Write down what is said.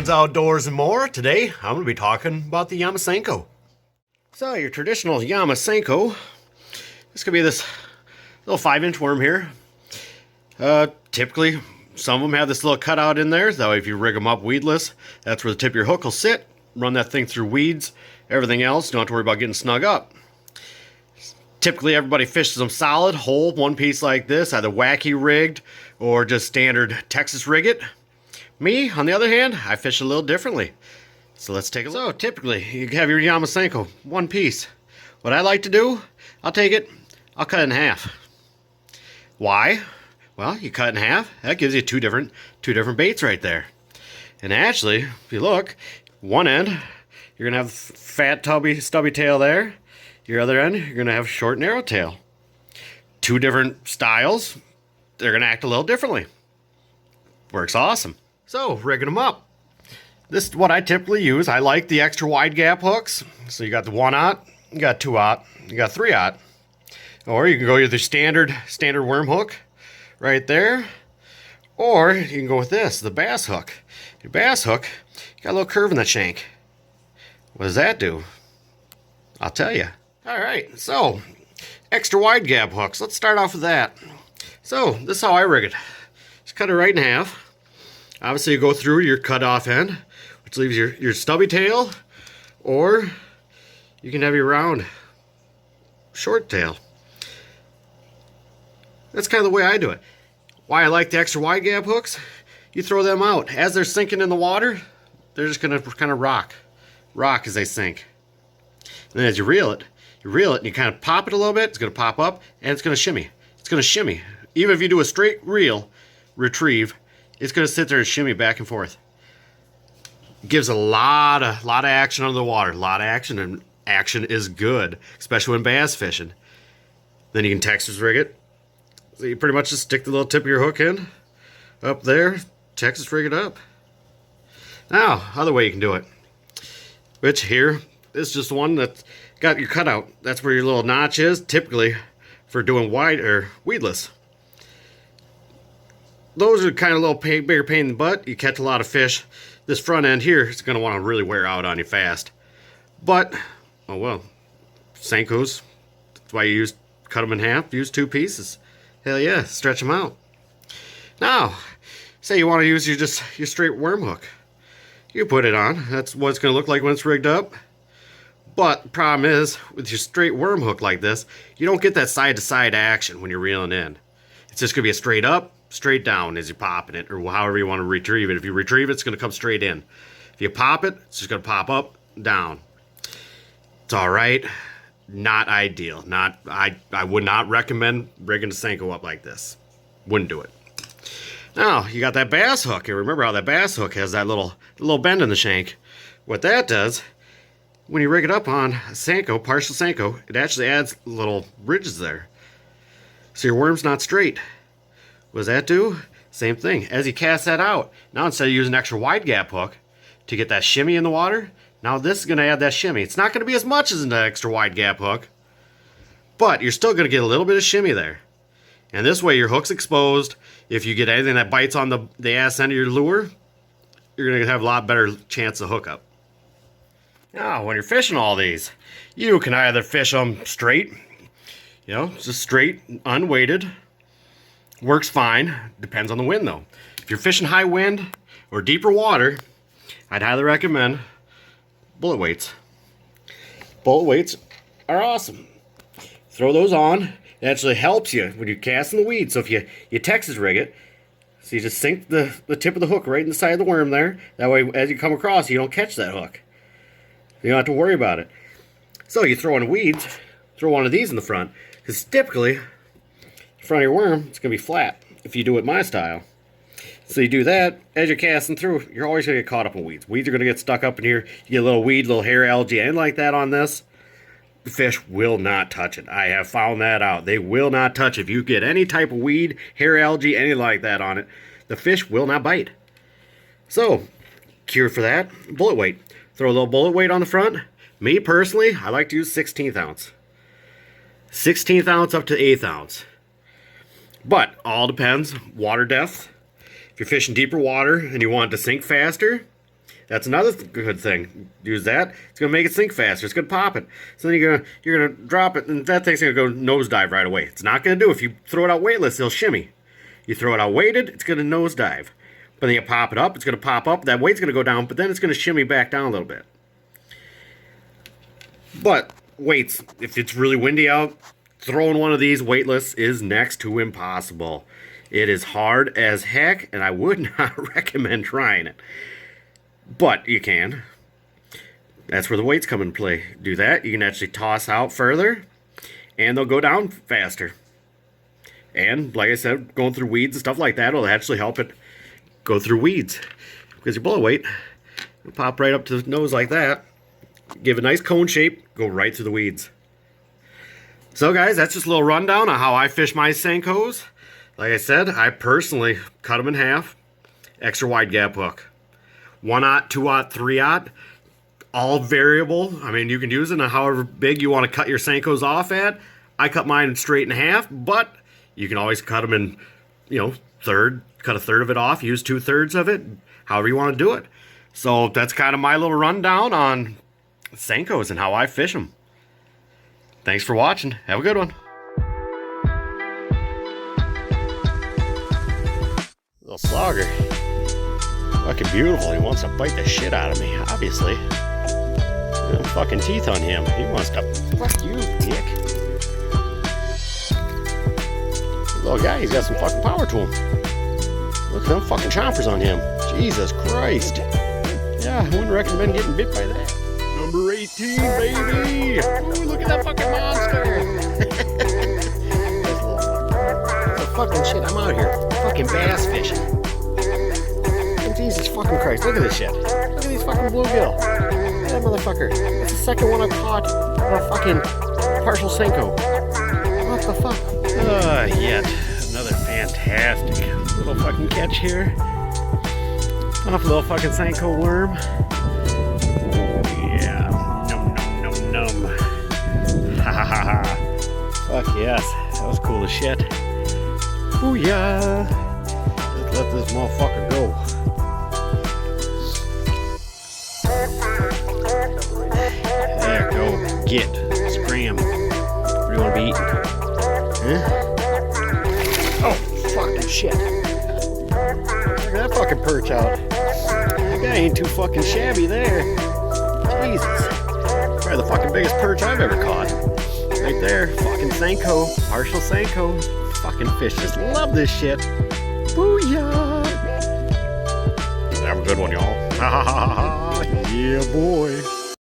friends outdoors and more. Today I'm going to be talking about the Senko. So your traditional Senko, this could be this little 5-inch worm here. Typically some of them have this little cutout in there, that way if you rig them up weedless, that's where the tip of your hook will sit. Run that thing through weeds. Everything else, don't have to worry about getting snug up. Typically everybody fishes them solid, whole, one piece like this, either wacky rigged or just standard Texas rig it. Me, on the other hand, I fish a little differently. So let's take a look. So typically, you have your Senko, one piece. What I like to do, I'll take it, I'll cut it in half. Why? Well, you cut it in half, that gives you two different baits right there. And actually, if you look, one end, you're gonna have fat, stubby tail there. Your other end, you're gonna have short, narrow tail. Two different styles, they're gonna act a little differently. Works awesome. So, rigging them up. This is what I typically use. I like the extra wide gap hooks. So you got the 1/0, you got 2/0, you got 3/0. Or you can go with the standard worm hook right there. Or you can go with this, the bass hook. Your bass hook, you got a little curve in that shank. What does that do? I'll tell you. Alright, so extra wide gap hooks. Let's start off with that. So, this is how I rig it. Just cut it right in half. Obviously you go through your cut off end, which leaves your stubby tail, or you can have your round short tail. That's kind of the way I do it. Why I like the extra wide gap hooks, you throw them out. As they're sinking in the water, they're just going to kind of rock as they sink. And then as you reel it and you kind of pop it a little bit, it's going to pop up and it's going to shimmy. It's going to shimmy. Even if you do a straight reel, retrieve, it's going to sit there and shimmy back and forth. It gives a lot of action under the water. A lot of action, and action is good, especially when bass fishing. Then you can Texas rig it. So you pretty much just stick the little tip of your hook in, up there, Texas rig it up. Now, other way you can do it. Which here is just one that's got your cutout. That's where your little notch is, typically for doing wide or weedless. Those are kind of a little bigger pain in the butt. You catch a lot of fish. This front end here is going to want to really wear out on you fast. But, oh well, Senkos, that's why you cut them in half, use 2 pieces. Hell yeah, stretch them out. Now, say you want to use your straight worm hook. You put it on. That's what it's going to look like when it's rigged up. But the problem is, with your straight worm hook like this, you don't get that side-to-side action when you're reeling in. It's just going to be a straight up, straight down as you're popping it, or however you want to retrieve it. If you retrieve it, it's going to come straight in. If you pop it, it's just going to pop up, down. It's alright. Not ideal. I would not recommend rigging a Senko up like this. Wouldn't do it. Now, you got that bass hook. You remember how that bass hook has that little bend in the shank. What that does, when you rig it up on a Senko, partial Senko, it actually adds little ridges there. So your worm's not straight. What does that do? Same thing. As you cast that out, now instead of using an extra wide gap hook to get that shimmy in the water, now this is going to add that shimmy. It's not going to be as much as an extra wide gap hook, but you're still going to get a little bit of shimmy there. And this way your hook's exposed. If you get anything that bites on the ass end of your lure, you're going to have a lot better chance of hookup. Now, when you're fishing all these, you can either fish them straight, just straight, unweighted. Works fine. Depends on the wind though. If you're fishing high wind or deeper water, I'd highly recommend bullet weights. Bullet weights are awesome. Throw those on. It actually helps you when you're casting the weed. So if you Texas rig it, so you just sink the tip of the hook right in the side of the worm there. That way as you come across, you don't catch that hook. You don't have to worry about it. So you throw in weeds, throw one of these in the front, because typically the front of your worm, it's going to be flat if you do it my style. So you do that, as you're casting through, you're always going to get caught up in weeds. Weeds are going to get stuck up in here. You get a little weed, little hair, algae, anything like that on this. The fish will not touch it. I have found that out. They will not touch it. If you get any type of weed, hair, algae, anything like that on it, the fish will not bite. So, cure for that, bullet weight. Throw a little bullet weight on the front. Me personally, I like to use 1/16 ounce. 1/16 ounce up to 1/8 ounce. But all depends, water depth. If you're fishing deeper water and you want it to sink faster, That's another good thing. Use that. It's gonna make it sink faster. It's gonna pop it. So then you're gonna drop it, and that thing's gonna go nosedive right away. It's not gonna do. If you throw it out weightless, it'll shimmy. You throw it out weighted, it's gonna nosedive. But then you pop it up, it's gonna pop up. That weight's gonna go down, but then it's gonna shimmy back down a little bit. But weights, if it's really windy out, throwing one of these weightless is next to impossible. It is hard as heck, and I would not recommend trying it. But you can. That's where the weights come into play. Do that, you can actually toss out further, and they'll go down faster. And, like I said, going through weeds and stuff like that will actually help it go through weeds. Because your bullet weight will pop right up to the nose like that, give a nice cone shape, go right through the weeds. So guys, that's just a little rundown on how I fish my Senkos. Like I said, I personally cut them in half, extra wide gap hook. 1/0, 2/0, 3/0, all variable. I mean, you can use it on however big you want to cut your Senkos off at. I cut mine straight in half, but you can always cut them in, third, cut a third of it off, use 2/3 of it, however you want to do it. So that's kind of my little rundown on Senkos and how I fish them. Thanks for watching. Have a good one. Little slogger. Fucking beautiful. He wants to bite the shit out of me, obviously. No fucking teeth on him. He wants to fuck you, dick. Little guy, he's got some fucking power to him. Look at them fucking chompers on him. Jesus Christ. Yeah, I wouldn't recommend getting bit by that. Number 18, baby! Ooh, look at that fucking monster! Oh, fucking shit, I'm out here fucking bass fishing. Jesus fucking Christ, look at this shit. Look at these fucking bluegill. Look at that motherfucker. That's the second one I've caught of a fucking partial Senko. What the fuck? Yet another fantastic little fucking catch here. Off a little fucking Senko worm. Yeah. Num num num num. Ha ha ha ha. Fuck yes. That was cool as shit. Ooh yeah. Let's let this motherfucker go. There, go. Get. Scram. What do you want to be eating? Huh? Oh, fucking shit. Look at that fucking perch out. That guy ain't too fucking shabby there. Jesus. Probably the fucking biggest perch I've ever caught. Right there. Fucking Senko. Partial Senko. Fucking fish just love this shit. Booyah. Have a good one, y'all. Ha ha ha ha. Yeah, boy.